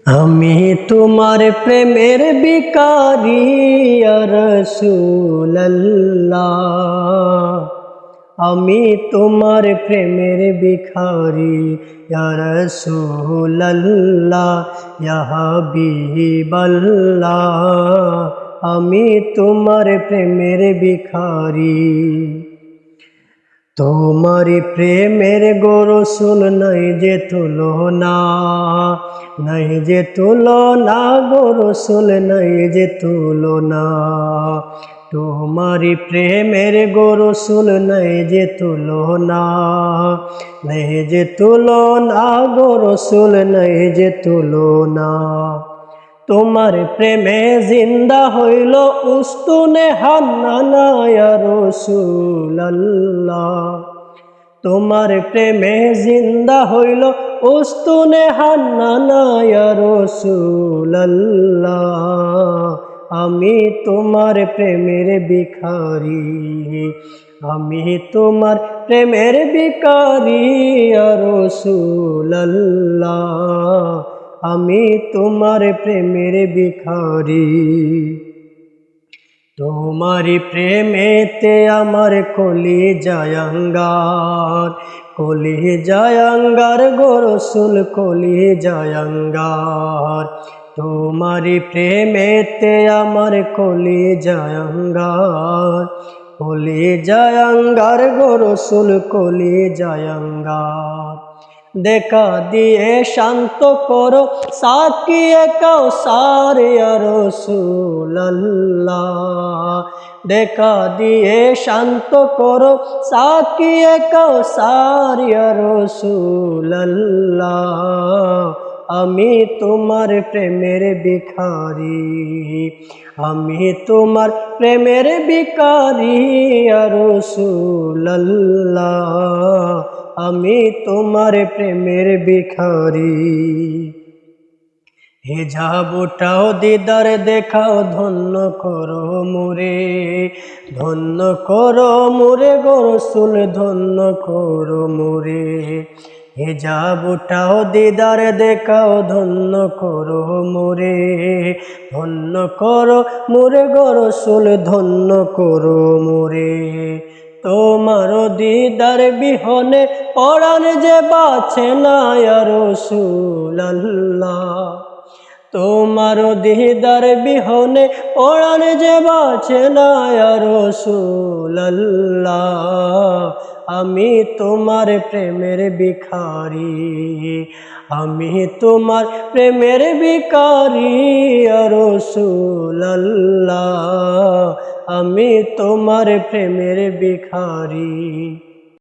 আমি তোমার প্রেমের ভিখারি ইয়া রাসূলুল্লাহ। আমি তোমার প্রেমের ভিখারি ইয়া রাসূলুল্লাহ, ইয়া হাবিবাল্লাহ। আমি তোমার প্রেমের ভিখারি। তোমার প্রেমের গো রাসূল নাই যে তুলনা, নাই যে তুলনা গো রাসূল নাই যে তুলনা। তোমার প্রেমের গো রাসূল নাই যে তুলনা, নাই যে তুলনা গো রাসূল নাই যে তুলনা। তোমার প্রেমে জিন্দা হইল উস্তুনে হান্নানা ইয়া রাসূলুল্লাহ। তোমার প্রেমে জিন্দা হইল উস্তুনে হান্নানা ইয়া রাসূলুল্লাহ। আমি তোমার প্রেমের ভিখারি, আমি তোমার প্রেমের ভিখারি ইয়া রাসূলুল্লাহ। আমি তোমার প্রেমের ভিখারি। তোমার প্রেমেতে আমার কলিজায় আঙ্গার, কলিজায় আঙ্গার গো রাসূল কলিজায় আঙ্গার। তোমার প্রেমেতে আমার কলিজায় আঙ্গার, কলিজায় আঙ্গার গো রাসূল কলিজায় আঙ্গার। দেখা দিয়ে শান্ত করো সাকিয়ে কাউসার ইয়া রাসূলুল্লাহ। দেখা দিয়ে শান্ত করো সাকিয়ে কাউসার ইয়া রাসূলুল্লাহ। আমি তোমার প্রেমের ভিখারি, আমি তোমার প্রেমের ভিখারি ইয়া রাসূলুল্লাহ। আমি তোমার প্রেমের ভিখারি। হিজাবটাও দিদার দেখাও ধন্য করো মোরে, ধন্য করো মোরে গো রাসূল ধন্য করো মোরে। হিজাবটাও দিদার দেখাও ধন্য করো মোরে, ধন্য করো মোরে গো রাসূল ধন্য করো মোরে। তোমার দিদার বিহনে পরাণ যে বাঁচে না ইয়া রাসূলুল্লাহ। তোমার দিদার বিহনে পরাণ যে বাঁচে না ইয়া রাসূলুল্লাহ। আমি তোমার প্রেমের ভিখারি, আমি তোমার প্রেমের ভিখারি ইয়া রাসূলুল্লাহ। আমি তোমার প্রেমের ভিখারি।